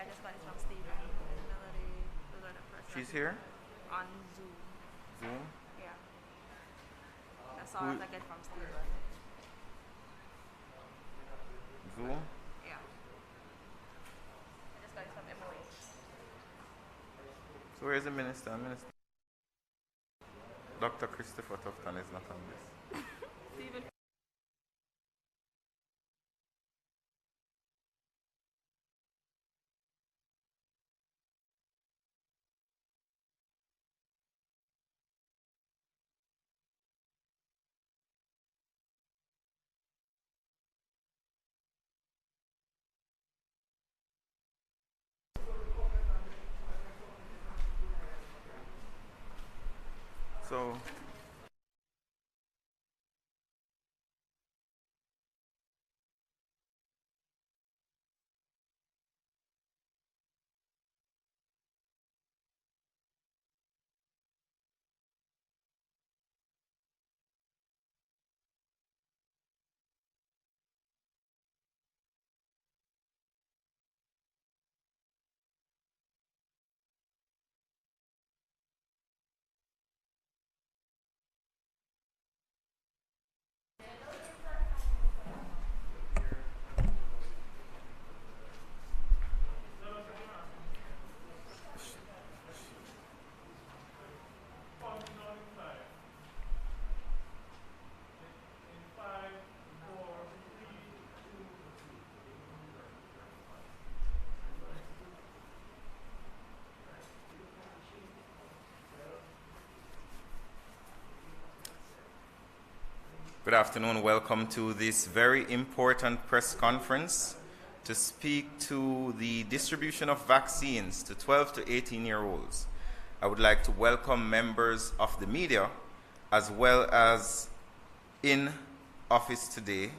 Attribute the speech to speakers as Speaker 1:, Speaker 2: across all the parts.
Speaker 1: I just got it from Stephen and Melody. Those are the first.
Speaker 2: She's here?
Speaker 1: On Zoom.
Speaker 2: Zoom?
Speaker 1: Yeah. That's all I get from Stephen.
Speaker 2: Zoom?
Speaker 1: Yeah. I just got it from MoEYI.
Speaker 2: So where's the minister? Dr. Christopher Tufton is not on this.
Speaker 1: Stephen.
Speaker 2: So good afternoon. Welcome to this very important press conference to speak to the distribution of vaccines to 12 to 18-year-olds. I would like to welcome members of the media as well as in office today,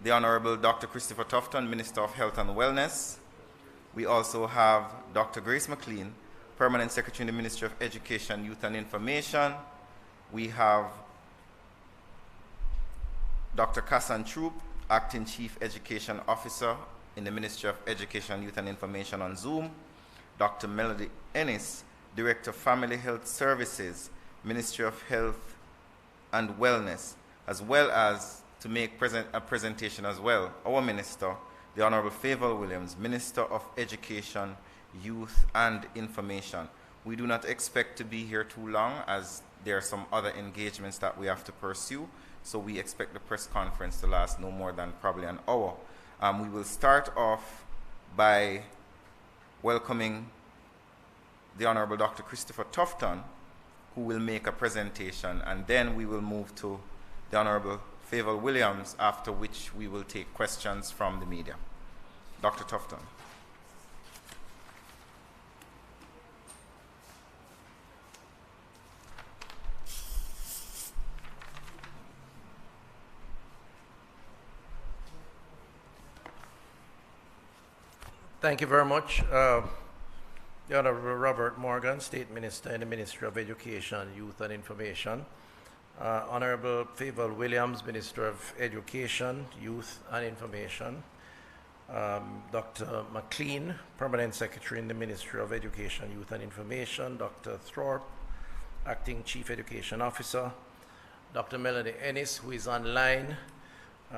Speaker 2: the Honorable Dr. Christopher Tufton, Minister of Health and Wellness. We also have Dr. Grace McLean, Permanent Secretary in the Ministry of Education, Youth and Information. We have Dr. Kassan Troop, Acting Chief Education Officer in the Ministry of Education, Youth and Information on Zoom. Dr. Melody Ennis, Director of Family Health Services, Ministry of Health and Wellness, as well as to make a presentation as well, our Minister, the Honorable Favour Williams, Minister of Education, Youth and Information. We do not expect to be here too long as there are some other engagements that we have to pursue. So we expect the press conference to last no more than probably an hour. We will start off by welcoming the Honorable Dr. Christopher Tufton, who will make a presentation, and then we will move to the Honorable Favour Williams, after which we will take questions from the media. Dr. Tufton.
Speaker 3: Thank you very much. The Honorable Robert Morgan, State Minister in the Ministry of Education, Youth and Information. Honorable Favour Williams, Minister of Education, Youth and Information. Dr. McLean, Permanent Secretary in the Ministry of Education, Youth and Information. Dr. Thorpe, Acting Chief Education Officer. Dr. Melody Ennis, who is online,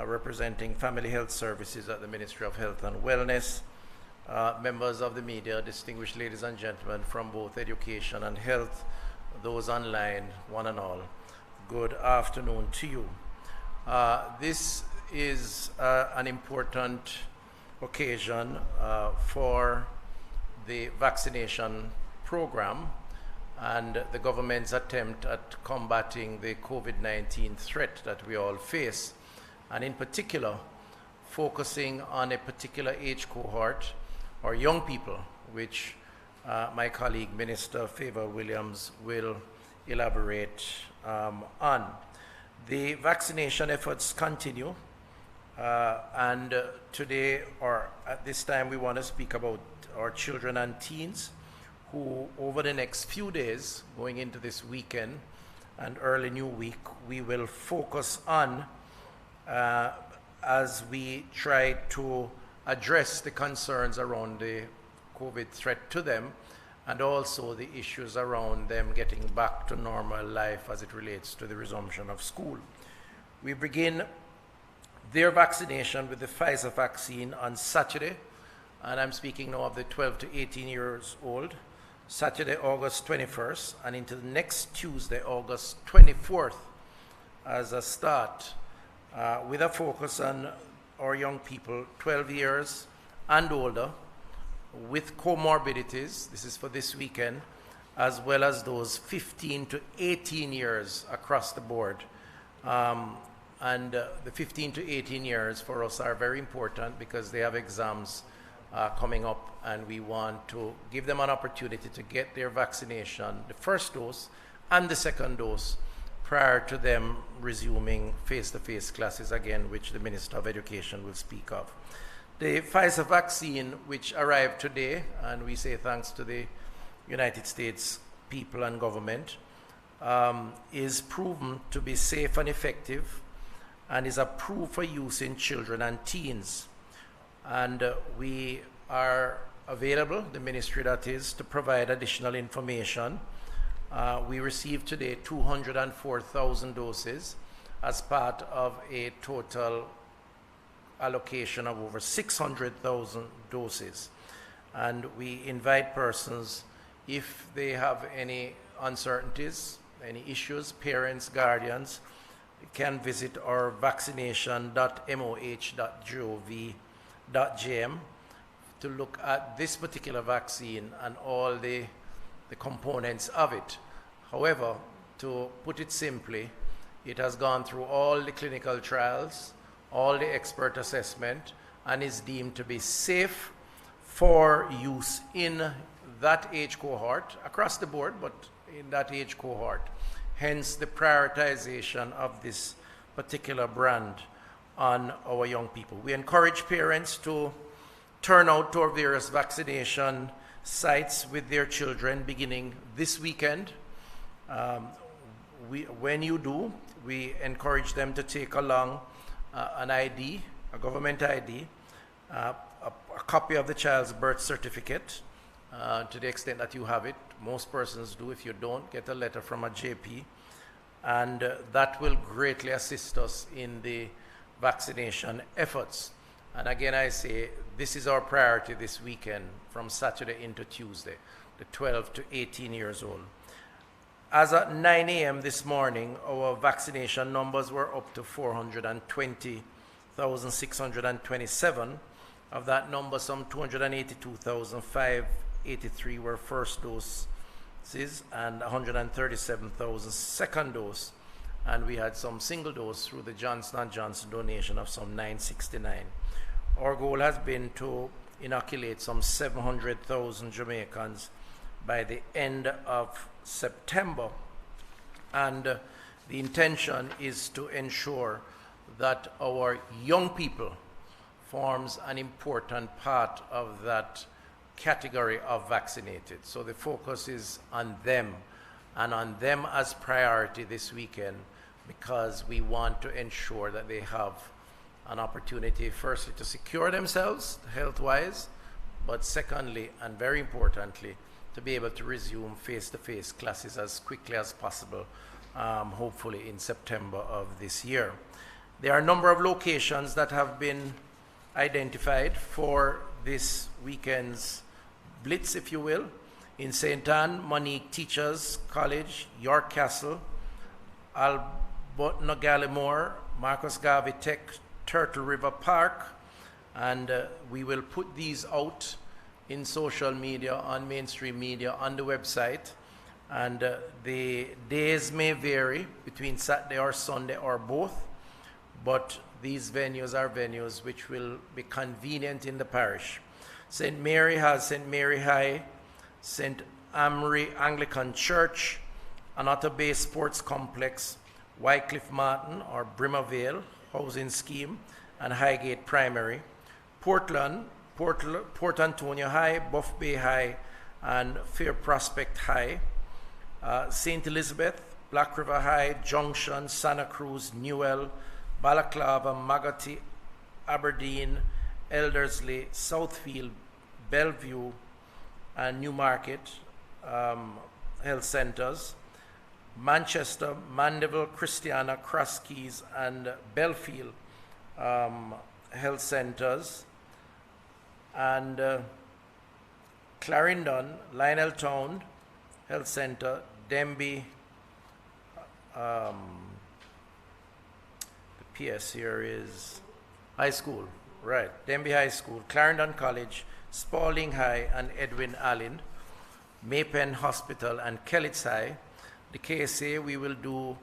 Speaker 3: representing Family Health Services at the Ministry of Health and Wellness. Members of the media, distinguished ladies and gentlemen from both education and health, those online, one and all, good afternoon to you. This is an important occasion for the vaccination program and the government's attempt at combating the COVID-19 threat that we all face, and in particular, focusing on a particular age cohort, or young people, which my colleague Minister Favour Williams will elaborate on. The vaccination efforts continue, and today, or at this time, we want to speak about our children and teens who, over the next few days, going into this weekend and early new week, we will focus on as we try to address the concerns around the COVID threat to them, and also the issues around them getting back to normal life as it relates to the resumption of school. We begin their vaccination with the Pfizer vaccine on Saturday, and I'm speaking now of the 12 to 18 years old, Saturday, August 21st, and until next Tuesday, August 24th, as a start, with a focus on our young people 12 years and older with comorbidities. This is for this weekend, as well as those 15 to 18 years across the board. The 15 to 18 years for us are very important because they have exams coming up, and we want to give them an opportunity to get their vaccination, the first dose and the second dose, prior to them resuming face-to-face classes again, which the Minister of Education will speak of. The Pfizer vaccine, which arrived today, and we say thanks to the United States people and government, is proven to be safe and effective, and is approved for use in children and teens. And we are available, the ministry that is, to provide additional information. We received today 204,000 doses as part of a total allocation of over 600,000 doses. And we invite persons, if they have any uncertainties, any issues, parents, guardians, can visit our vaccination.moh.gov.gm to look at this particular vaccine and all the components of it. However, to put it simply, it has gone through all the clinical trials, all the expert assessment, and is deemed to be safe for use in that age cohort, across the board, but in that age cohort. Hence the prioritization of this particular brand on our young people. We encourage parents to turn out to our various vaccination sites with their children beginning this weekend. When you do, we encourage them to take along an ID, a government ID, a copy of the child's birth certificate, to the extent that you have it. Most persons do. If you don't, get a letter from a JP, and that will greatly assist us in the vaccination efforts. And again, I say, this is our priority this weekend from Saturday into Tuesday, the 12 to 18 years old. As at 9 a.m. this morning, our vaccination numbers were up to 420,627. Of that number, some 282,583 were first doses and 137,000 second dose. And we had some single dose through the Johnson & Johnson donation of some 969. Our goal has been to inoculate some 700,000 Jamaicans by the end of September. And the intention is to ensure that our young people forms an important part of that category of vaccinated. So the focus is on them, and on them as priority this weekend, because we want to ensure that they have an opportunity, firstly, to secure themselves health-wise, but secondly, and very importantly, to be able to resume face-to-face classes as quickly as possible, hopefully in September of this year. There are a number of locations that have been identified for this weekend's blitz, if you will, in St. Anne, Monique Teachers College, York Castle, Albutna Gallimore, Marcus Garvey Tech, Turtle River Park, and we will put these out in social media, on mainstream media, on the website, and the days may vary between Saturday or Sunday or both, but these venues are venues which will be convenient in the parish. St. Mary has St. Mary High, St. Amory Anglican Church, Anata Bay Sports Complex, Wycliffe Martin or Brimmervale Housing Scheme, and Highgate Primary. Portland, Port Antonio High, Buff Bay High, and Fair Prospect High. St. Elizabeth, Black River High, Junction, Santa Cruz, Newell, Balaclava, Magotty, Aberdeen, Eldersley, Southfield, Bellevue, and Newmarket health centers, Manchester, Mandeville, Christiana, Cross Keys, and Belfield health centers, and Clarendon, Lioneltown Health Center, Denby, the PS here is high school, right, Denby High School, Clarendon College, Spalding High, and Edwin Allen, Maypen Hospital, and Kellitz High. The KSA we will do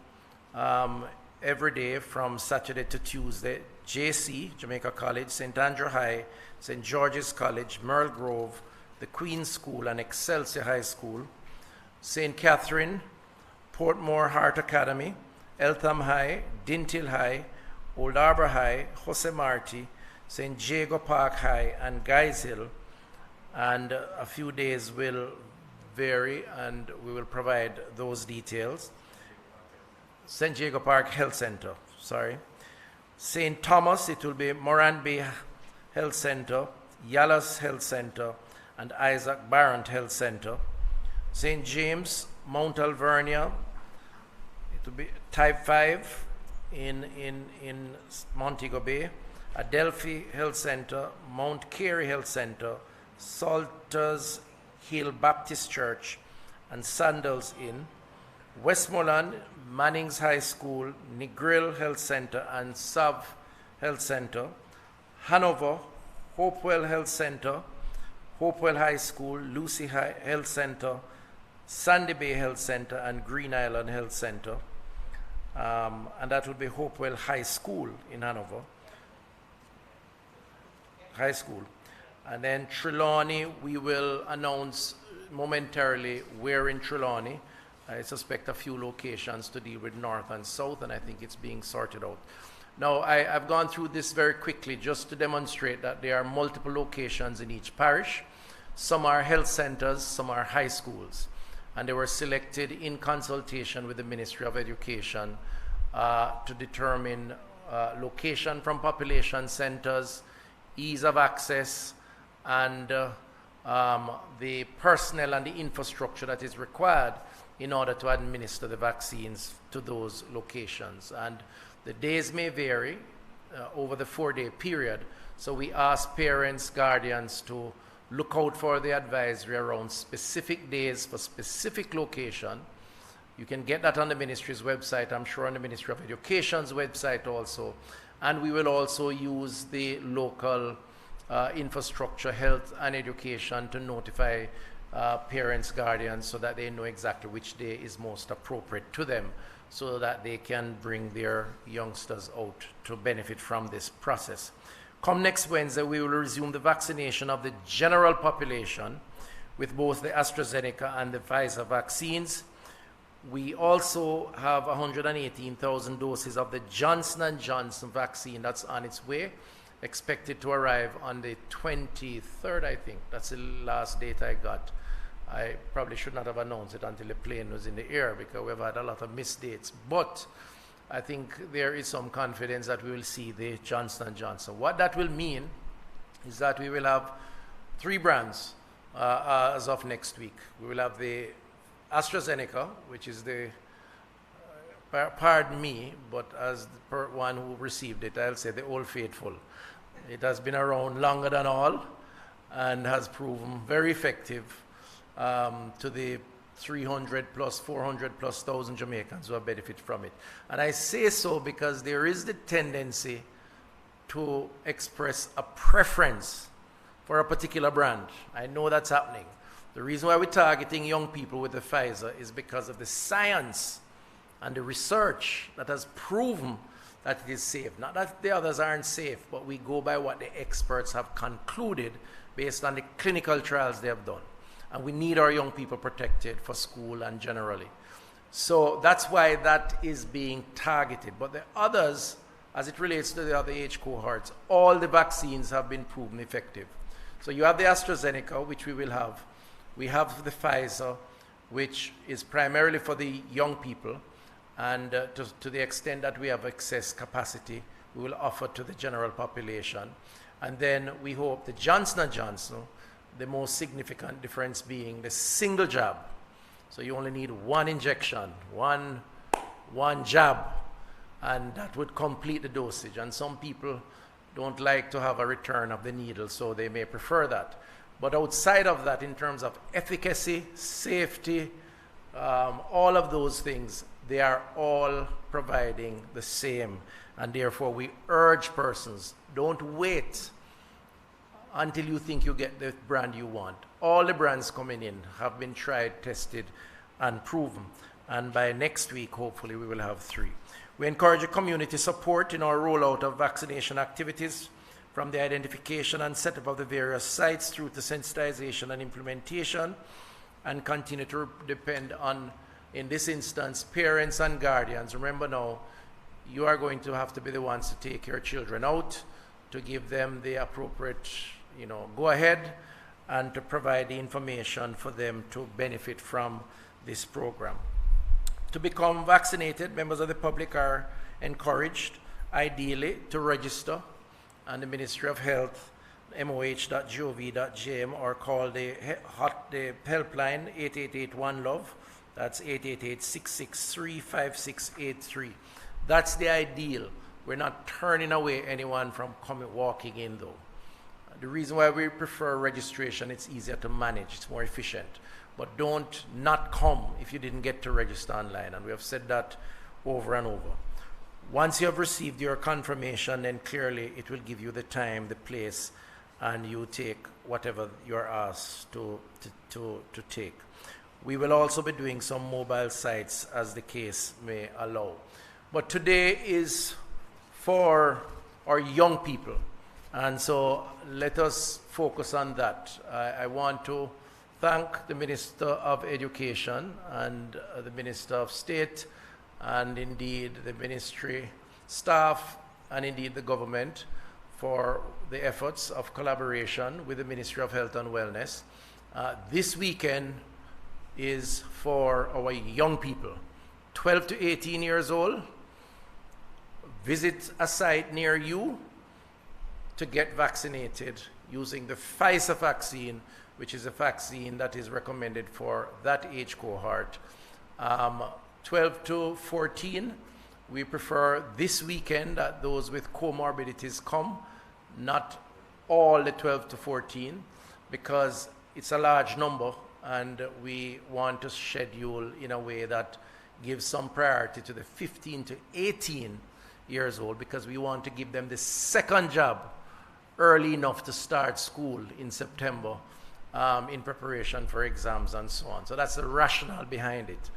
Speaker 3: every day from Saturday to Tuesday. JC, Jamaica College, St. Andrew High, St. George's College, Merle Grove, the Queen's School, and Excelsior High School, St. Catherine, Portmore Heart Academy, Eltham High, Dintill High, Old Harbour High, Jose Marti, St. Jago Park High, and Guys Hill. And a few days will vary, and we will provide those details. St. Jago Park Health Center, sorry. St. Thomas, it will be Moran Bay Health Center, Yallas Health Center, and Isaac Barrett Health Center. St. James, Mount Alvernia, it will be Type 5 in Montego Bay, Adelphi Health Center, Mount Carey Health Center, Salters Hill Baptist Church, and Sandals Inn. Westmoreland, Mannings High School, Negril Health Center, and Sav Health Center. Hanover, Hopewell Health Center, Hopewell High School, Lucy Health Center, Sandy Bay Health Center, and Green Island Health Center. And that will be Hopewell High School in Hanover. High School. And then Trelawney, we will announce momentarily where in Trelawney. I suspect a few locations to deal with north and south, and I think it's being sorted out. Now, I've gone through this very quickly just to demonstrate that there are multiple locations in each parish. Some are health centers, some are high schools. And they were selected in consultation with the Ministry of Education to determine location from population centers, ease of access, and the personnel and the infrastructure that is required in order to administer the vaccines to those locations. And the days may vary over the 4-day period, so we ask parents, guardians to look out for the advisory around specific days for specific location. You can get that on the ministry's website, I'm sure on the Ministry of Education's website also. And we will also use the local infrastructure, health and education to notify parents, guardians, so that they know exactly which day is most appropriate to them, so that they can bring their youngsters out to benefit from this process. Come next Wednesday, we will resume the vaccination of the general population with both the AstraZeneca and the Pfizer vaccines. We also have 118,000 doses of the Johnson & Johnson vaccine that's on its way, expected to arrive on the 23rd, I think. That's the last date I got. I probably should not have announced it until the plane was in the air, because we've had a lot of missed dates. But I think there is some confidence that we will see the Johnson & Johnson. What that will mean is that we will have 3 brands as of next week. We will have the AstraZeneca, which is the, pardon me, but as the one who received it, I'll say the Old Faithful. It has been around longer than all and has proven very effective to the 300 plus, 400 plus thousand Jamaicans who have benefited from it. And I say so because there is the tendency to express a preference for a particular brand. I know that's happening. The reason why we're targeting young people with the Pfizer is because of the science and the research that has proven that it is safe. Not that the others aren't safe, but we go by what the experts have concluded based on the clinical trials they have done. And we need our young people protected for school and generally. So that's why that is being targeted. But the others, as it relates to the other age cohorts, all the vaccines have been proven effective. So you have the AstraZeneca, which we will have. We have the Pfizer, which is primarily for the young people. And to the extent that we have excess capacity, we will offer to the general population. And then we hope the Johnson & Johnson, the most significant difference being the single jab. So you only need one injection, one jab, and that would complete the dosage. And some people don't like to have a return of the needle, so they may prefer that. But outside of that, in terms of efficacy, safety, all of those things, they are all providing the same. And therefore, we urge persons, don't wait until you think you get the brand you want. All the brands coming in have been tried, tested, and proven. And by next week, hopefully, we will have 3. We encourage community support in our rollout of vaccination activities, from the identification and setup of the various sites through to sensitization and implementation, and continue to depend on, in this instance, parents and guardians. Remember now, you are going to have to be the ones to take your children out, to give them the appropriate, go ahead, and to provide the information for them to benefit from this program. To become vaccinated, members of the public are encouraged, ideally, to register on the Ministry of Health, moh.gov.gm, or call the helpline 8881-LOVE. That's 888-663-5683. That's the ideal. We're not turning away anyone from walking in, though. The reason why we prefer registration, it's easier to manage, it's more efficient. But don't not come if you didn't get to register online, and we have said that over and over. Once you have received your confirmation, then clearly it will give you the time, the place, and you take whatever you're asked to take. We will also be doing some mobile sites as the case may allow. But today is for our young people, and so let us focus on that. I want to thank the Minister of Education and the Minister of State, and indeed the ministry staff, and indeed the government, for the efforts of collaboration with the Ministry of Health and Wellness. This weekend is for our young people, 12 to 18 years old. Visit a site near you to get vaccinated using the Pfizer vaccine, which is a vaccine that is recommended for that age cohort. 12 to 14, we prefer this weekend that those with comorbidities come, not all the 12 to 14, because it's a large number, and we want to schedule in a way that gives some priority to the 15 to 18 years old, because we want to give them the second jab early enough to start school in September in preparation for exams and so on. So that's the rationale behind it.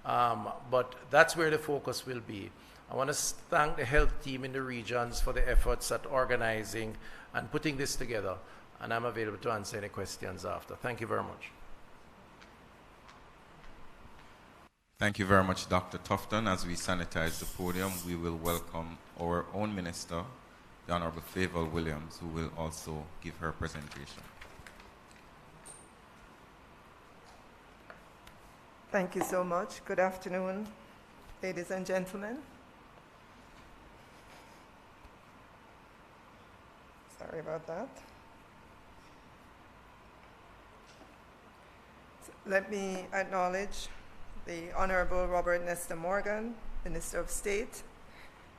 Speaker 3: But that's where the focus will be. I want to thank the health team in the regions for the efforts at organizing and putting this together, and I'm available to answer any questions after. Thank you very much.
Speaker 2: Thank you very much, Dr. Tufton. As we sanitize the podium, we will welcome our own minister, the Honorable Favour Williams, who will also give her presentation.
Speaker 4: Thank you so much. Good afternoon, ladies and gentlemen. Sorry about that. So let me acknowledge the Honorable Robert Nesta Morgan, Minister of State,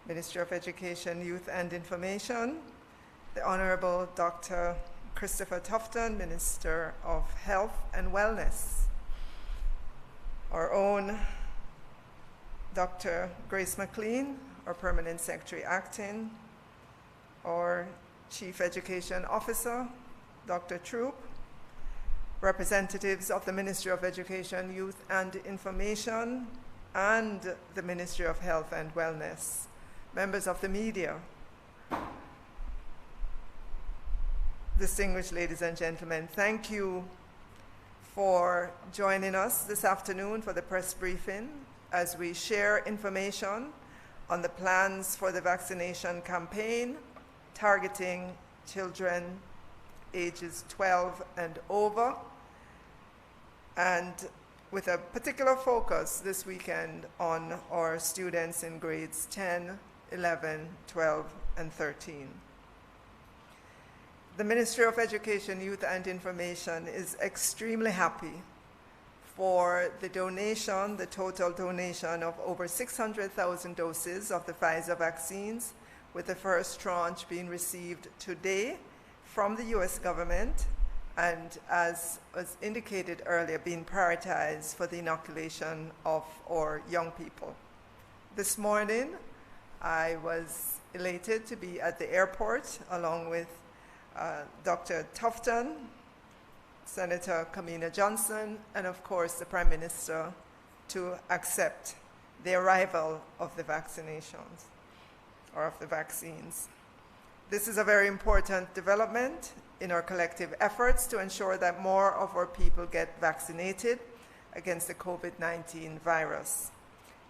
Speaker 4: Minister of Education, Youth and Information, the Honorable Dr. Christopher Tufton, Minister of Health and Wellness, our own Dr. Grace McLean, our Permanent Secretary Acting, our Chief Education Officer, Dr. Troop, representatives of the Ministry of Education, Youth and Information, and the Ministry of Health and Wellness, members of the media, distinguished ladies and gentlemen, thank you for joining us this afternoon for the press briefing as we share information on the plans for the vaccination campaign targeting children ages 12 and over, and with a particular focus this weekend on our students in grades 10, 11, 12, and 13. The Ministry of Education, Youth and Information is extremely happy for the donation, the total donation of over 600,000 doses of the Pfizer vaccines, with the first tranche being received today from the U.S. government, and as was indicated earlier, being prioritized for the inoculation of our young people. This morning, I was elated to be at the airport along with Dr. Tufton, Senator Kamina Johnson, and of course the Prime Minister, to accept the arrival of the vaccinations, or of the vaccines. This is a very important development in our collective efforts to ensure that more of our people get vaccinated against the COVID-19 virus.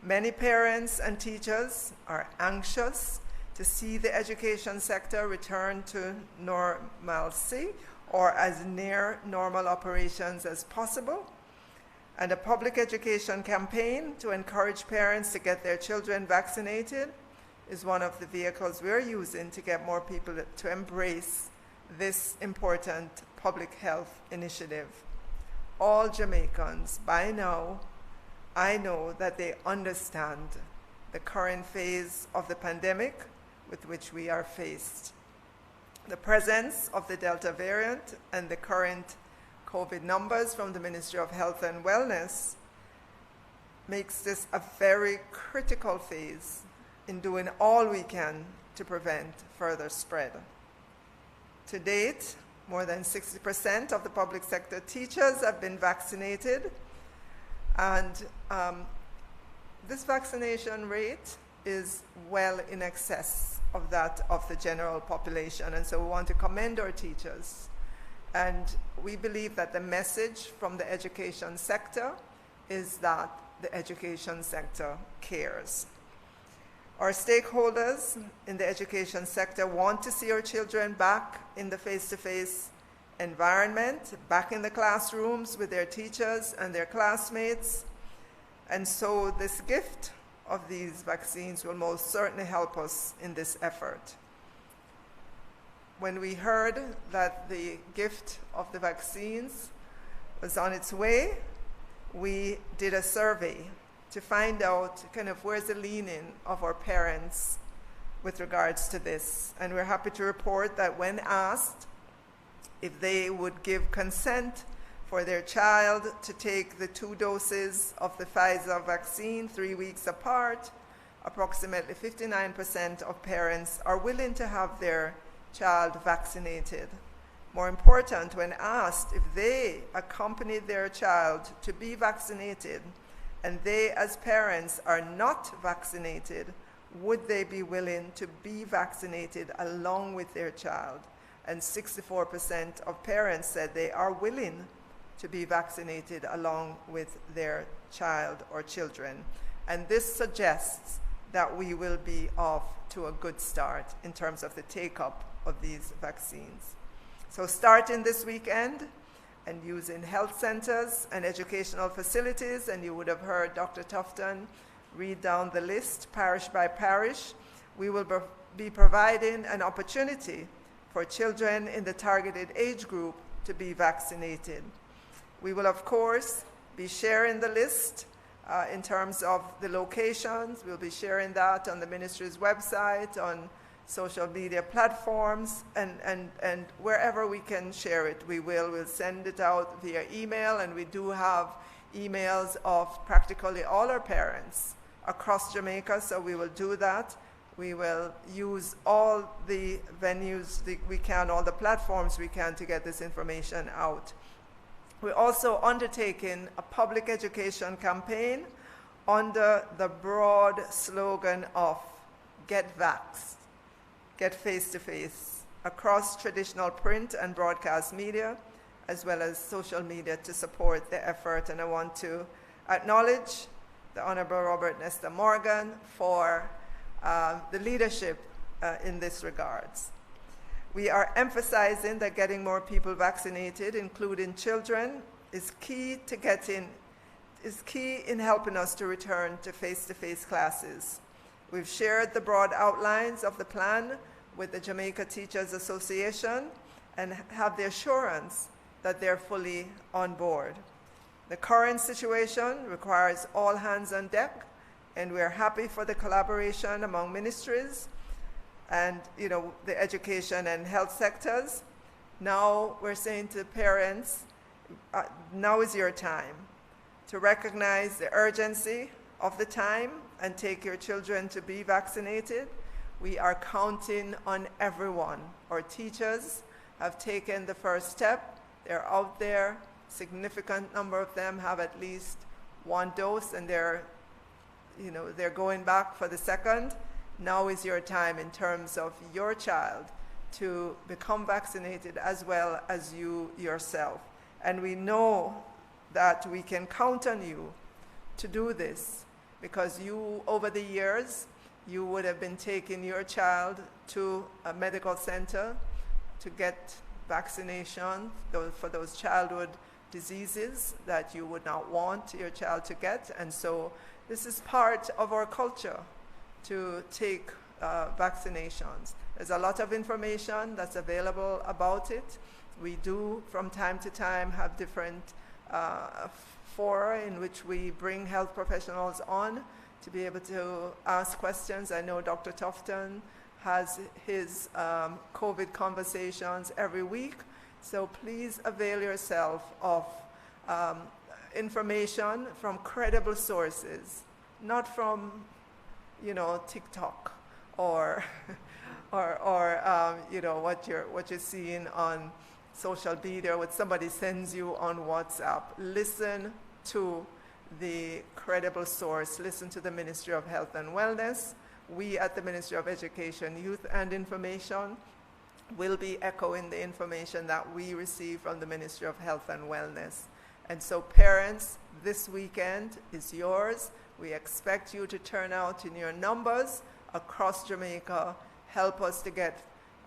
Speaker 4: Many parents and teachers are anxious to see the education sector return to normalcy or as near normal operations as possible. And a public education campaign to encourage parents to get their children vaccinated is one of the vehicles we're using to get more people to embrace this important public health initiative. All Jamaicans, by now, I know that they understand the current phase of the pandemic with which we are faced. The presence of the Delta variant and the current COVID numbers from the Ministry of Health and Wellness makes this a very critical phase in doing all we can to prevent further spread. To date, more than 60% of the public sector teachers have been vaccinated, and this vaccination rate is well in excess of that of the general population, and so we want to commend our teachers. And we believe that the message from the education sector is that the education sector cares. Our stakeholders in the education sector want to see our children back in the face-to-face environment, back in the classrooms with their teachers and their classmates. And so this gift of these vaccines will most certainly help us in this effort. When we heard that the gift of the vaccines was on its way, we did a survey to find out kind of where's the leaning of our parents with regards to this. And we're happy to report that when asked if they would give consent for their child to take the 2 doses of the Pfizer vaccine 3 weeks apart, approximately 59% of parents are willing to have their child vaccinated. More important, when asked if they accompanied their child to be vaccinated and they as parents are not vaccinated, would they be willing to be vaccinated along with their child? And 64% of parents said they are willing to be vaccinated along with their child or children. And this suggests that we will be off to a good start in terms of the take-up of these vaccines. So starting this weekend and using health centers and educational facilities, and you would have heard Dr. Tufton read down the list parish by parish, we will be providing an opportunity for children in the targeted age group to be vaccinated. We will, of course, be sharing the list in terms of the locations. We'll be sharing that on the ministry's website, on social media platforms, and wherever we can share it, we will. We'll send it out via email, and we do have emails of practically all our parents across Jamaica, so we will do that. We will use all the venues we can, all the platforms we can to get this information out. We're also undertaking a public education campaign under the broad slogan of Get Vaxxed, Get Face-to-Face, across traditional print and broadcast media, as well as social media, to support the effort. And I want to acknowledge the Honorable Robert Nesta Morgan for the leadership in this regards. We are emphasizing that getting more people vaccinated, including children, is key in helping us to return to face-to-face classes. We've shared the broad outlines of the plan with the Jamaica Teachers Association, and have the assurance that they're fully on board. The current situation requires all hands on deck, and we're happy for the collaboration among ministries and the education and health sectors. Now we're saying to parents, now is your time to recognize the urgency of the time and take your children to be vaccinated. We are counting on everyone. Our teachers have taken the first step. They're out there. Significant number of them have at least one dose, and they're going back for the second. Now is your time in terms of your child to become vaccinated as well as you yourself. And we know that we can count on you to do this, because you, over the years, you would have been taking your child to a medical center to get vaccination for those childhood diseases that you would not want your child to get. And so this is part of our culture to take vaccinations. There's a lot of information that's available about it. We do, from time to time, have different fora in which we bring health professionals on to be able to ask questions. I know Dr. Tufton has his COVID conversations every week. So please avail yourself of information from credible sources, not from, TikTok or what you're seeing on social media, what somebody sends you on WhatsApp. Listen to the credible source. Listen to the Ministry of Health and Wellness. We at the Ministry of Education, Youth and Information will be echoing the information that we receive from the Ministry of Health and Wellness. And so parents, this weekend is yours. We expect you to turn out in your numbers across Jamaica. Help us to get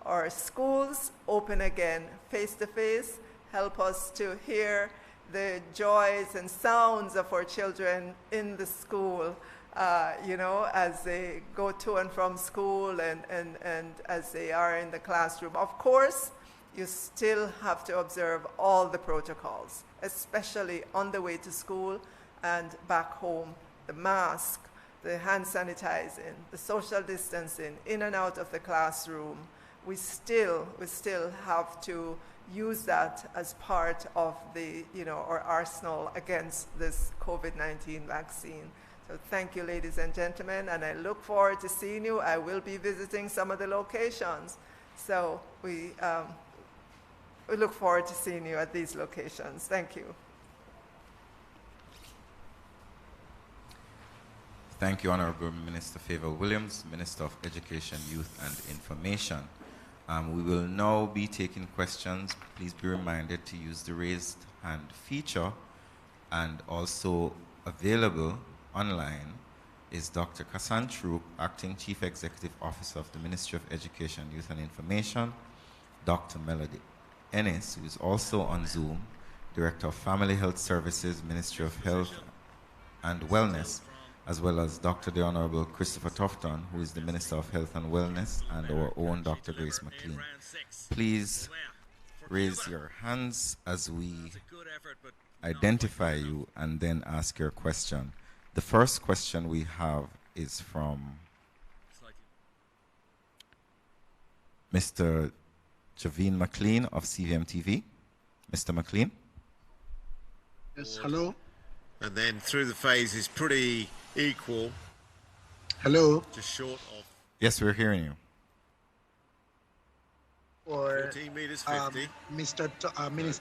Speaker 4: our schools open again face to face. Help us to hear the joys and sounds of our children in the school, as they go to and from school and as they are in the classroom. Of course, you still have to observe all the protocols, especially on the way to school and back home. The mask, the hand sanitizing, the social distancing, in and out of the classroom. We still have to use that as part of the, our arsenal against this COVID-19 vaccine. So thank you, ladies and gentlemen, and I look forward to seeing you. I will be visiting some of the locations. So we look forward to seeing you at these locations. Thank you.
Speaker 2: Thank you, Honorable Minister Favour Williams, Minister of Education, Youth and Information. We will now be taking questions. Please be reminded to use the raised hand feature, and also available online is Dr. Kassan Troop, Acting Chief Executive Officer of the Ministry of Education, Youth and Information, Dr. Melody Ennis, who is also on Zoom, Director of Family Health Services, Ministry of Health and Wellness, as well as Dr. the Honorable Christopher Tufton, who is the Minister of Health and Wellness, and our own Dr. Grace McLean. Please raise your hands as we identify you and then ask your question. The first question we have is from Mr. Javine McLean of CVM TV. Mr. McLean?
Speaker 5: Yes, hello.
Speaker 6: And then through the phase is pretty equal.
Speaker 5: Hello.
Speaker 6: Just short of.
Speaker 2: Yes, we're hearing you.
Speaker 5: For
Speaker 6: 14 meters 50.
Speaker 5: Minister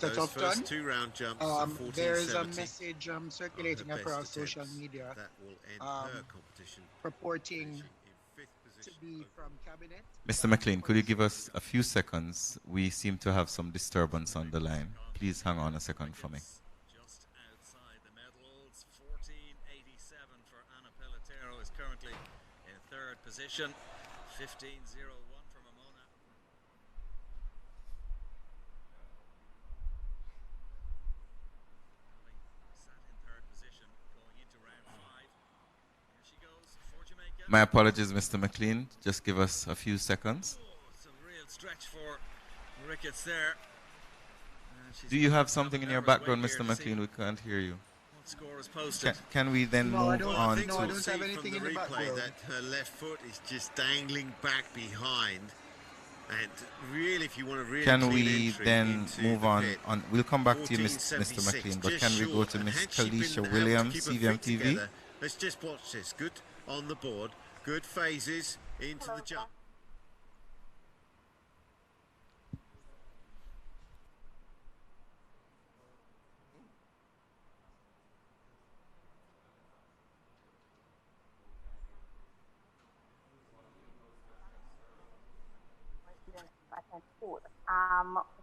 Speaker 6: Those
Speaker 5: Tufton.
Speaker 6: first two round jumps are 14.70.
Speaker 5: There is a message circulating
Speaker 6: Her best
Speaker 5: across social
Speaker 6: attempts.
Speaker 5: media
Speaker 6: That will end her competition.
Speaker 5: purporting
Speaker 6: In fifth
Speaker 5: to
Speaker 6: position
Speaker 5: be from cabinet.
Speaker 2: Mr. McLean, could you give us a few seconds? We seem to have some disturbance on the line. Please hang on a second for me.
Speaker 6: Just outside the medals, 14.87 for Anna Pelletero is currently in third position. 15.01 for Mamona. Having sat in third position going into round 5. Here she goes for Jamaica.
Speaker 2: My apologies, Mr. McLean. Just give us a few seconds.
Speaker 6: Oh, it's a real stretch for rickets there.
Speaker 2: Do you have something in your background, Mr. McLean? We can't hear you.
Speaker 6: What score is posted?
Speaker 2: Can we then
Speaker 5: No, I
Speaker 2: move
Speaker 5: don't-
Speaker 2: on
Speaker 5: no, I
Speaker 2: to...
Speaker 5: don't have anything in the background.
Speaker 6: that her left foot is just dangling back behind. And really, if you want to really
Speaker 2: Can
Speaker 6: clean
Speaker 2: we
Speaker 6: entry
Speaker 2: then
Speaker 6: into
Speaker 2: move
Speaker 6: the
Speaker 2: on?
Speaker 6: pit,
Speaker 2: We'll come back to you, Mr.
Speaker 6: 14.76,
Speaker 2: McLean, but
Speaker 6: just
Speaker 2: can we go
Speaker 6: short.
Speaker 2: to
Speaker 6: And
Speaker 2: Miss
Speaker 6: had she been
Speaker 2: Kalisha
Speaker 6: able to
Speaker 2: Williams,
Speaker 6: keep her
Speaker 2: CVM
Speaker 6: feet
Speaker 2: TV?
Speaker 6: together, let's just watch this. Good on the board. Good phases into the jump.
Speaker 7: students attend school.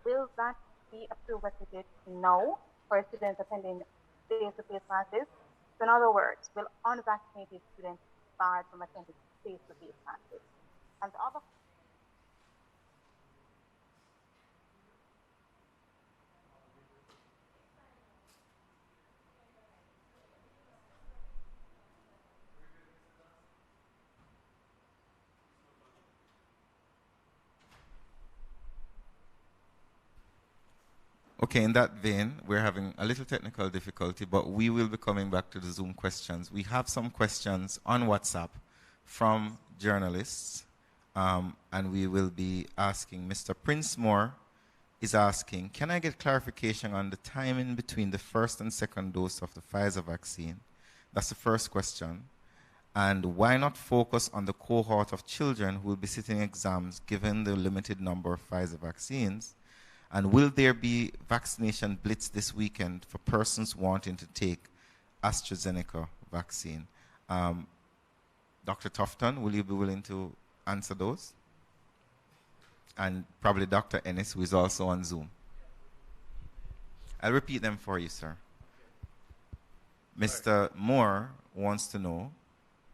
Speaker 7: Will that be approved as it is now for students attending face-to-face classes? So in other words, will unvaccinated students barred from attending face-to-face classes? And the other
Speaker 2: Okay, in that vein, we're having a little technical difficulty, but we will be coming back to the Zoom questions. We have some questions on WhatsApp from journalists, and we will be asking. Mr. Prince Moore is asking, can I get clarification on the timing between the first and second dose of the Pfizer vaccine? That's the first question. And why not focus on the cohort of children who will be sitting exams given the limited number of Pfizer vaccines? And will there be vaccination blitz this weekend for persons wanting to take AstraZeneca vaccine? Dr. Tufton, will you be willing to answer those? And probably Dr. Ennis, who is also on Zoom. I'll repeat them for you, sir. Mr. Moore wants to know,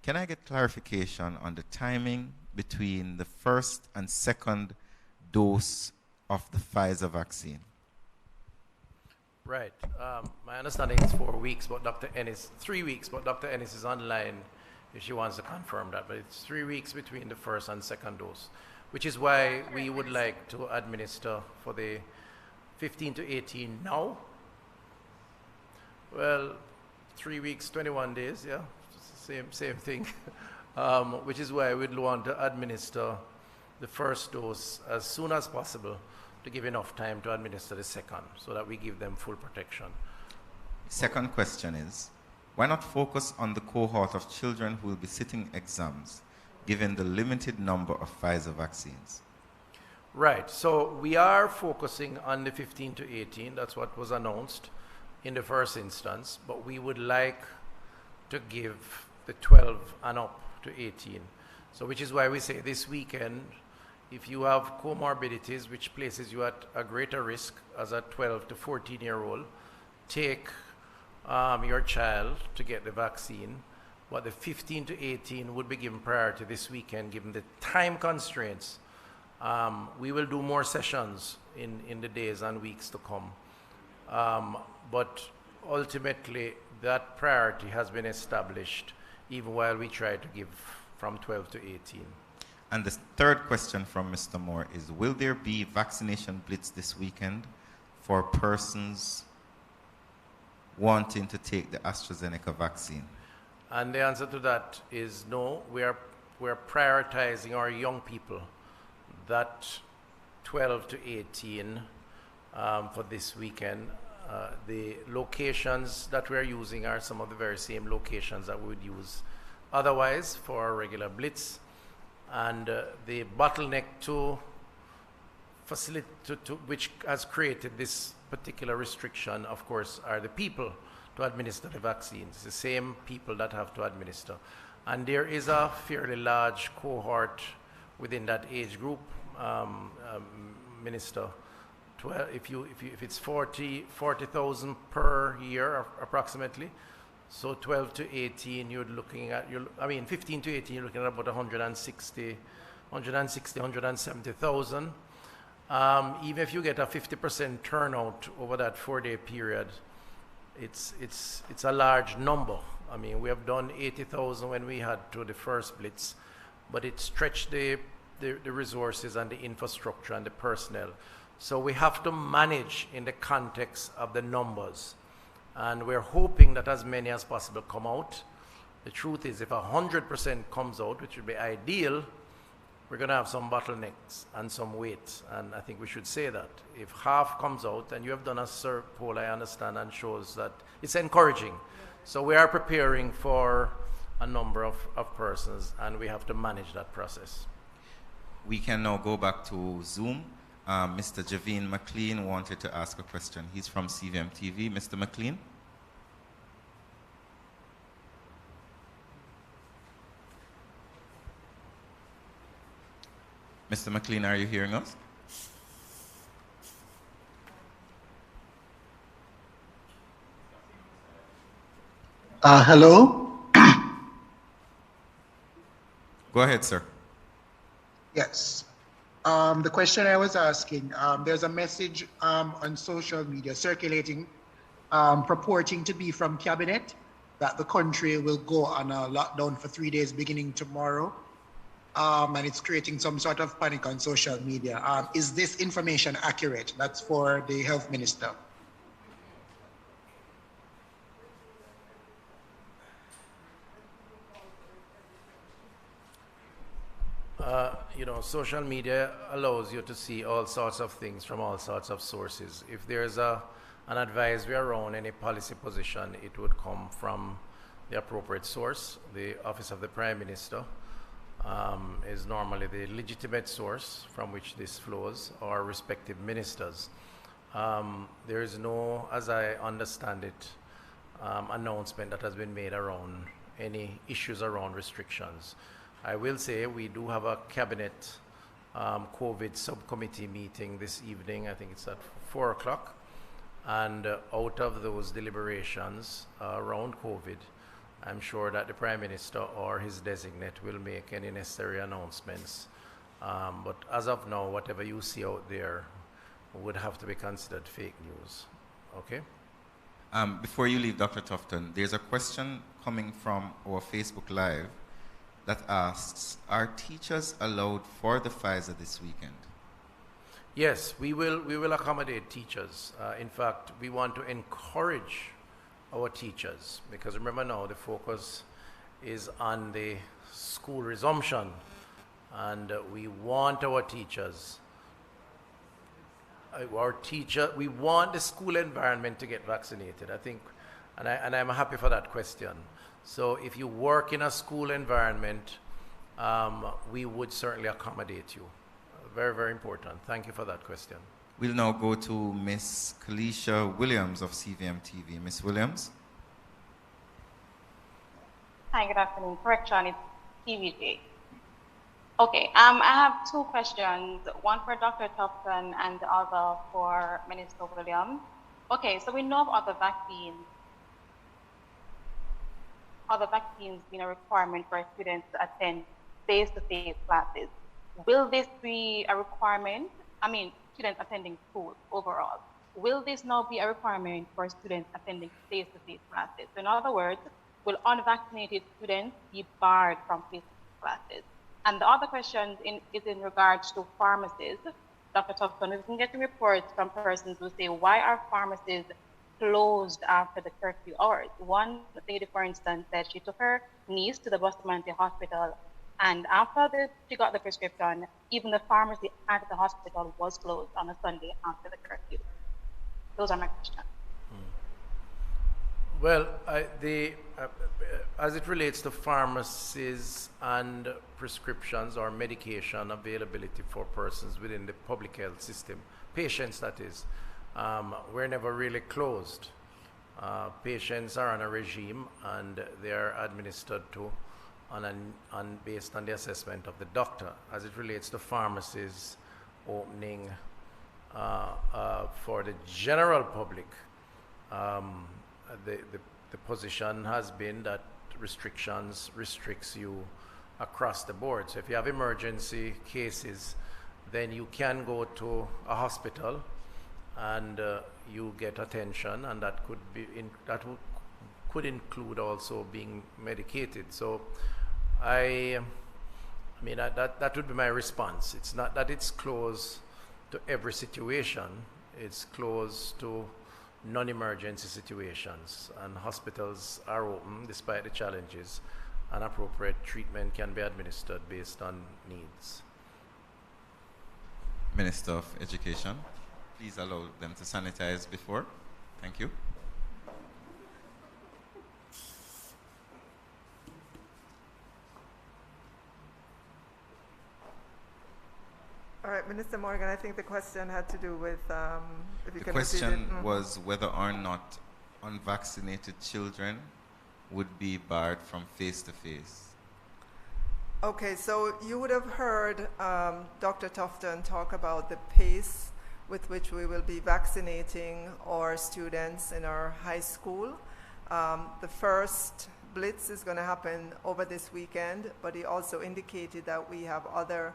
Speaker 2: can I get clarification on the timing between the first and second dose of the Pfizer vaccine?
Speaker 3: Right. My understanding is 4 weeks, but Dr. Ennis, 3 weeks, but Dr. Ennis is online if she wants to confirm that. But it's 3 weeks between the first and second dose, which is why we would like to administer for the 15 to 18 now. Well, 3 weeks, 21 days, yeah, same thing. Which is why we'd want to administer the first dose as soon as possible to give enough time to administer the second, so that we give them full protection.
Speaker 2: Second question is, why not focus on the cohort of children who will be sitting exams, given the limited number of Pfizer vaccines?
Speaker 3: Right, so we are focusing on the 15 to 18, that's what was announced in the first instance, but we would like to give the 12 and up to 18. So which is why we say this weekend, if you have comorbidities, which places you at a greater risk as a 12 to 14-year-old, take your child to get the vaccine. But the 15 to 18 would be given priority this weekend, given the time constraints. We will do more sessions in the days and weeks to come. But ultimately, that priority has been established, even while we try to give from 12 to 18.
Speaker 2: And the third question from Mr. Moore is, will there be vaccination blitz this weekend for persons wanting to take the AstraZeneca vaccine?
Speaker 3: And the answer to that is no. We're prioritizing our young people, that 12 to 18 for this weekend. The locations that we're using are some of the very same locations that we would use otherwise for our regular blitz. And the bottleneck to facilitate, which has created this particular restriction, of course, are the people to administer the vaccines, the same people that have to administer. And there is a fairly large cohort within that age group, Minister. If it's 40,000 per year approximately, so 12 to 18, you're looking at, 15 to 18, you're looking at about 170,000. Even if you get a 50% turnout over that 4-day period, it's a large number. I mean, we have done 80,000 when we had to the first blitz, but it stretched the resources and the infrastructure and the personnel. So we have to manage in the context of the numbers. And we're hoping that as many as possible come out. The truth is, if 100% comes out, which would be ideal, we're going to have some bottlenecks and some wait. And I think we should say that. If half comes out, and you have done a poll, I understand, and shows that it's encouraging. So we are preparing for a number of persons, and we have to manage that process.
Speaker 2: We can now go back to Zoom. Mr. Javine McLean wanted to ask a question. He's from CVM TV. Mr. McLean? Mr. McLean, are you hearing us?
Speaker 5: Hello?
Speaker 2: Go ahead, sir.
Speaker 5: Yes. The question I was asking, there's a message on social media circulating, purporting to be from Cabinet, that the country will go on a lockdown for 3 days beginning tomorrow. And it's creating some sort of panic on social media. Is this information accurate? That's for the Health Minister.
Speaker 3: You know, social media allows you to see all sorts of things from all sorts of sources. If there's an advisory around any policy position, it would come from the appropriate source. The Office of the Prime Minister is normally the legitimate source from which this flows, or respective ministers. There is no, as I understand it, announcement that has been made around any issues around restrictions. I will say we do have a cabinet COVID subcommittee meeting this evening. I think it's at 4 o'clock. And out of those deliberations around COVID, I'm sure that the Prime Minister or his designate will make any necessary announcements. But as of now, whatever you see out there would have to be considered fake news. Okay?
Speaker 2: Before you leave, Dr. Tufton, there's a question coming from our Facebook Live that asks, are teachers allowed for the Pfizer this weekend?
Speaker 3: Yes, we will accommodate teachers. In fact, we want to encourage our teachers, because remember now the focus is on the school resumption, and we want our teachers, we want the school environment to get vaccinated, I think, and I'm happy for that question. So if you work in a school environment, we would certainly accommodate you. Very, very important. Thank you for that question.
Speaker 2: We'll now go to Miss Kalisha Williams of CVM TV. Miss Williams?
Speaker 7: Hi, good afternoon. Correction, it's TVJ. Okay, I have two questions, one for Dr. Tufton and the other for Minister Williams. Okay, so we know of other vaccines being a requirement for students to attend face-to-face classes. Will this be a requirement? I mean, students attending school overall. Will this now be a requirement for students attending face-to-face classes? In other words, will unvaccinated students be barred from face-to-face classes? And the other question is in regards to pharmacies. Dr. Tufton, we've been getting reports from persons who say, why are pharmacies closed after the curfew hours? One lady, for instance, said she took her niece to the Bustamante Hospital, and after she got the prescription, even the pharmacy at the hospital was closed on a Sunday after the curfew. Those are my questions.
Speaker 3: Well, as it relates to pharmacies and prescriptions or medication availability for persons within the public health system, patients that is, we're never really closed. Patients are on a regime and they are administered to based on the assessment of the doctor. As it relates to pharmacies opening for the general public, the position has been that restricts you across the board. So if you have emergency cases, then you can go to a hospital and you get attention, and that could include also being medicated. So I mean that would be my response. It's not that it's closed to every situation. It's closed to non-emergency situations, and hospitals are open despite the challenges, and appropriate treatment can be administered based on needs.
Speaker 2: Minister of Education, please allow them to sanitize before. Thank you.
Speaker 4: All right, Minister Morgan, I think the question had to do with, if you
Speaker 2: The
Speaker 4: can repeat it.
Speaker 2: question was whether or not unvaccinated children would be barred from face-to-face.
Speaker 4: Okay, so you would have heard Dr. Tufton talk about the pace with which we will be vaccinating our students in our high school. The first blitz is going to happen over this weekend, but he also indicated that we have other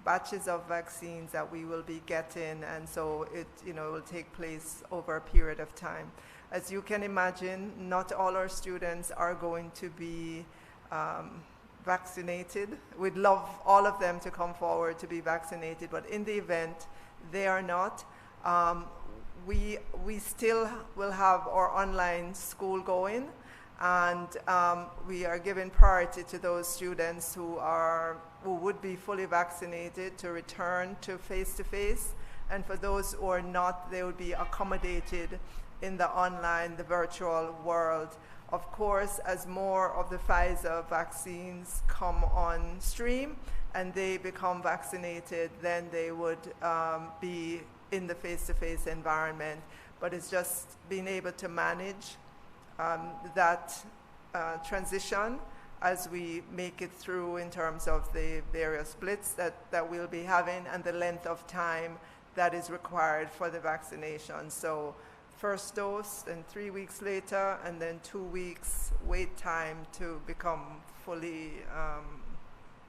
Speaker 4: batches of vaccines that we will be getting, and so it will take place over a period of time. As you can imagine, not all our students are going to be vaccinated. We'd love all of them to come forward to be vaccinated, but in the event they are not, we still will have our online school going, and we are giving priority to those students who would be fully vaccinated to return to face-to-face, and for those who are not, they would be accommodated in the online, the virtual world. Of course, as more of the Pfizer vaccines come on stream and they become vaccinated, then they would be in the face-to-face environment. But it's just being able to manage that transition as we make it through in terms of the various blitz that we'll be having and the length of time that is required for the vaccination. So first dose, and 3 weeks later, and then 2 weeks wait time to become fully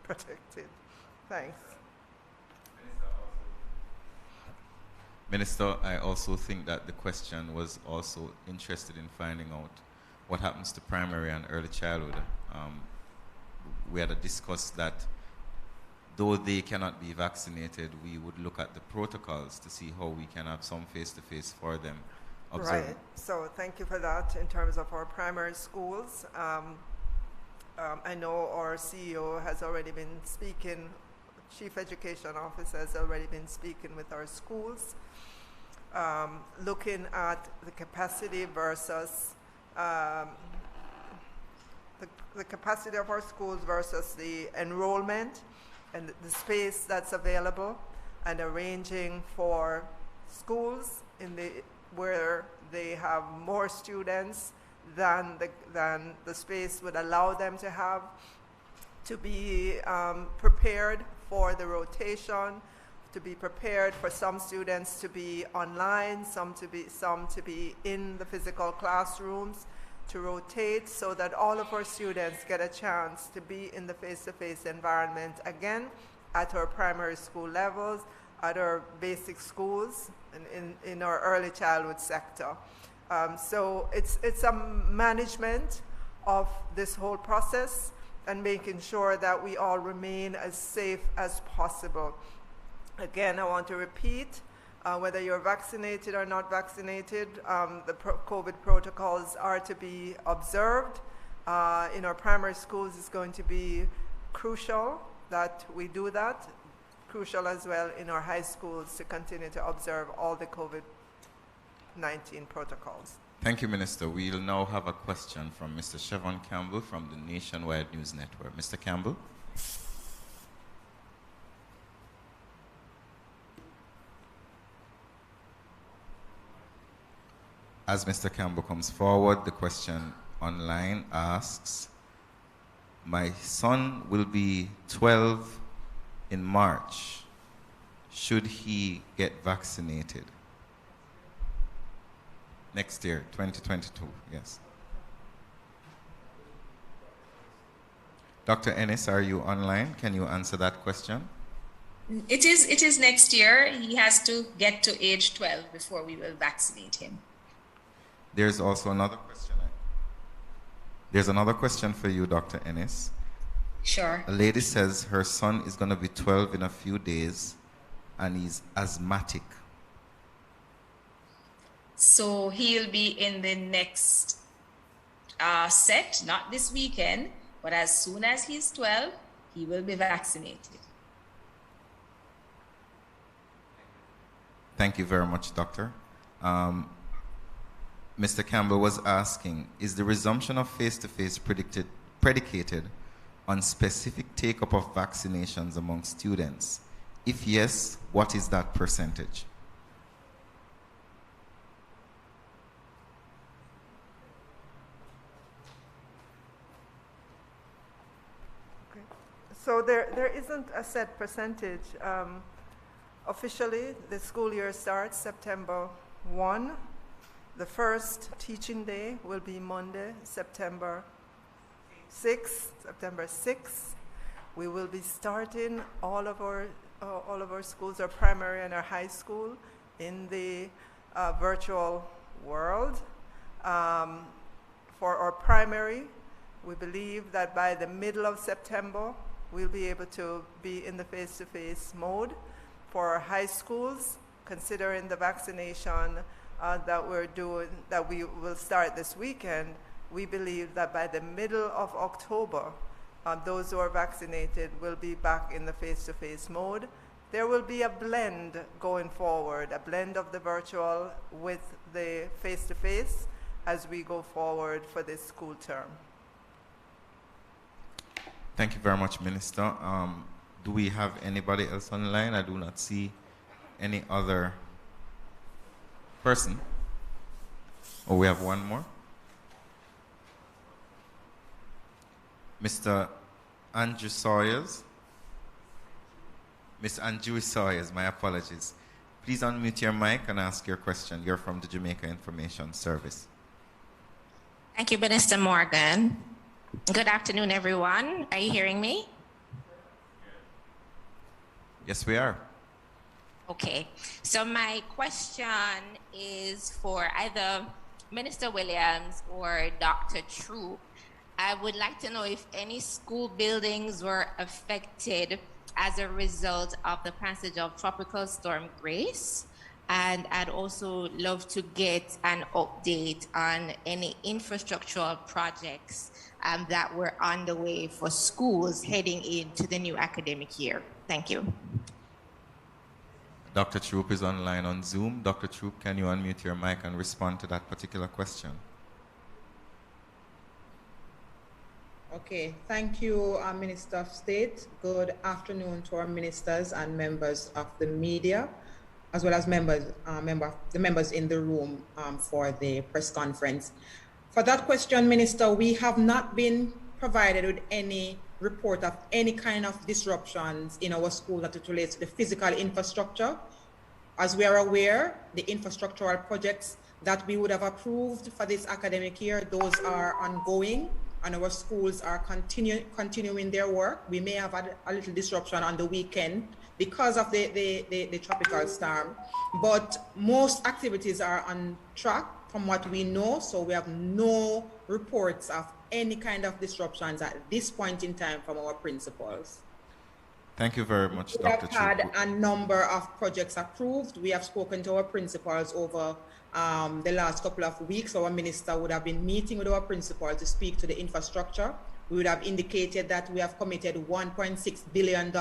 Speaker 4: protected. Thanks.
Speaker 2: Minister, I also think that the question was also interested in finding out what happens to primary and early childhood. We had discussed that though they cannot be vaccinated, we would look at the protocols to see how we can have some face-to-face for them.
Speaker 4: Right. So thank you for that. In terms of our primary schools, I know our CEO has already been speaking, Chief Education Officer has already been speaking with our schools, looking at the capacity versus the capacity of our schools versus the enrollment and the space that's available, and arranging for schools where they have more students than the space would allow them to have, to be prepared for the rotation, to be prepared for some students to be online, some to be in the physical classrooms, to rotate so that all of our students get a chance to be in the face-to-face environment again at our primary school levels, at our basic schools, and in our early childhood sector. So it's a management of this whole process and making sure that we all remain as safe as possible. Again, I want to repeat, whether you're vaccinated or not vaccinated, the COVID protocols are to be observed. In our primary schools, it's going to be crucial that we do that. Crucial as well in our high schools to continue to observe all the COVID-19 protocols.
Speaker 2: Thank you, Minister. We'll now have a question from Mr. Chevron Campbell from the Nationwide News Network. Mr. Campbell. As Mr. Campbell comes forward, the question online asks, my son will be 12 in March. Should he get vaccinated? Next year, 2022, yes. Dr. Ennis, are you online? Can you answer that question?
Speaker 1: It is next year. He has to get to age 12 before we will vaccinate him.
Speaker 2: There's also another question. There's another question for you, Dr. Ennis.
Speaker 1: Sure.
Speaker 2: A lady says her son is going to be 12 in a few days, and he's asthmatic.
Speaker 1: So he'll be in the next set, not this weekend, but as soon as he's 12, he will be vaccinated.
Speaker 2: Thank you very much, Doctor. Mr. Campbell was asking, is the resumption of face-to-face predicated on specific take-up of vaccinations among students? If yes, what is that percentage?
Speaker 4: Okay. So there isn't a set percentage. Officially, the school year starts September 1. The first teaching day will be Monday, September 6th. We will be starting all of our schools, our primary and our high school, in the virtual world. For our primary, we believe that by the middle of September, we'll be able to be in the face-to-face mode. For our high schools, considering the vaccination that we will start this weekend, we believe that by the middle of October, those who are vaccinated will be back in the face-to-face mode. There will be a blend going forward, a blend of the virtual with the face-to-face as we go forward for this school term.
Speaker 2: Thank you very much, Minister. Do we have anybody else online? I do not see any other person. Oh, we have one more. Mr. Andrew Sawyers. Miss Andrew Sawyers, my apologies. Please unmute your mic and ask your question. You're from the Jamaica Information Service.
Speaker 8: Thank you, Minister Morgan. Good afternoon, everyone. Are you hearing me?
Speaker 2: Yes, we are.
Speaker 8: Okay. So my question is for either Minister Williams or Dr. Troop. I would like to know if any school buildings were affected as a result of the passage of Tropical Storm Grace. And I'd also love to get an update on any infrastructural projects that were on the way for schools heading into the new academic year. Thank you.
Speaker 2: Dr. Troop is online on Zoom. Dr. Troop, can you unmute your mic and respond to that particular question?
Speaker 9: Okay, thank you, Minister of State. Good afternoon to our ministers and members of the media, as well as the members in the room for the press conference. For that question, Minister, we have not been provided with any report of any kind of disruptions in our school that it relates to the physical infrastructure. As we are aware, the infrastructural projects that we would have approved for this academic year, those are ongoing, and our schools are continuing their work. We may have had a little disruption on the weekend because of the tropical storm, but most activities are on track from what we know, so we have no reports of any kind of disruptions at this point in time from our principals.
Speaker 2: Thank you very much,
Speaker 9: We have
Speaker 2: Dr.
Speaker 9: had
Speaker 2: Troop.
Speaker 9: a number of projects approved. We have spoken to our principals over the last couple of weeks. Our minister would have been meeting with our principals to speak to the infrastructure. We would have indicated that we have committed $1.6 billion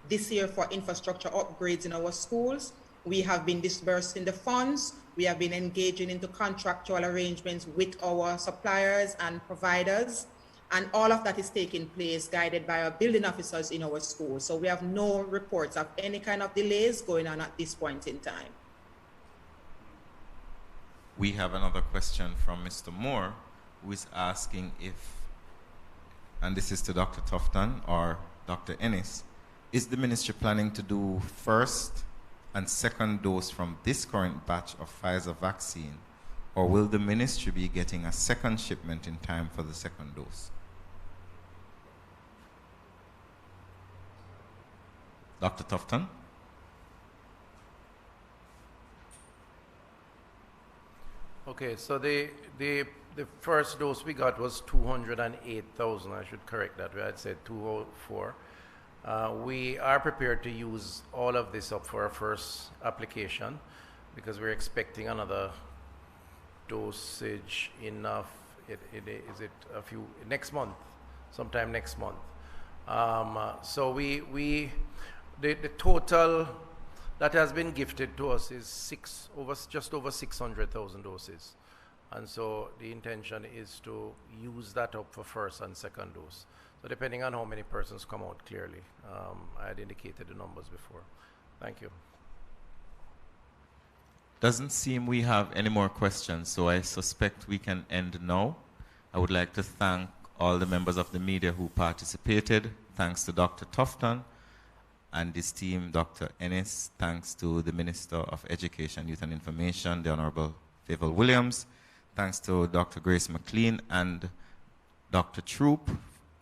Speaker 9: this year for infrastructure upgrades in our schools. We have been disbursing the funds. We have been engaging into contractual arrangements with our suppliers and providers. And all of that is taking place guided by our building officers in our schools. So we have no reports of any kind of delays going on at this point in time.
Speaker 2: We have another question from Mr. Moore, who is asking if, and this is to Dr. Tufton or Dr. Ennis, is the ministry planning to do first and second dose from this current batch of Pfizer vaccine, or will the ministry be getting a second shipment in time for the second dose? Dr. Tufton?
Speaker 3: Okay, so the first dose we got was 208,000. I should correct that. I said 204. We are prepared to use all of this up for our first application because we're expecting another dosage enough. Is it a few next month, sometime next month. So the total that has been gifted to us is just over 600,000 doses. And so the intention is to use that up for first and second dose. So depending on how many persons come out clearly, I had indicated the numbers before. Thank you.
Speaker 2: Doesn't seem we have any more questions, so I suspect we can end now. I would like to thank all the members of the media who participated. Thanks to Dr. Tufton and his team, Dr. Ennis. Thanks to the Minister of Education, Youth and Information, the Honorable Favour Williams. Thanks to Dr. Grace McLean and Dr. Troop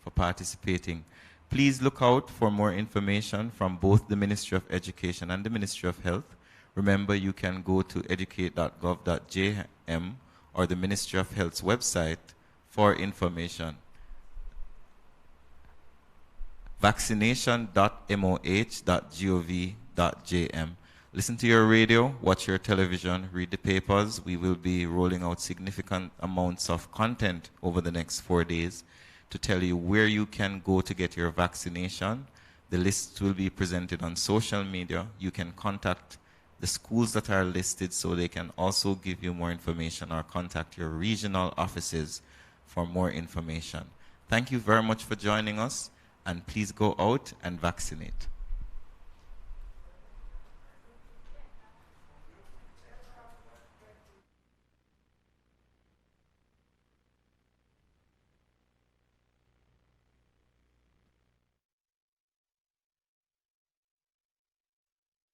Speaker 2: for participating. Please look out for more information from both the Ministry of Education and the Ministry of Health. Remember, you can go to educate.gov.jm or the Ministry of Health's website for information. Vaccination.moh.gov.jm. Listen to your radio, watch your television, read the papers. We will be rolling out significant amounts of content over the next 4 days to tell you where you can go to get your vaccination. The lists will be presented on social media. You can contact the schools that are listed so they can also give you more information, or contact your regional offices for more information. Thank you very much for joining us, and please go out and vaccinate.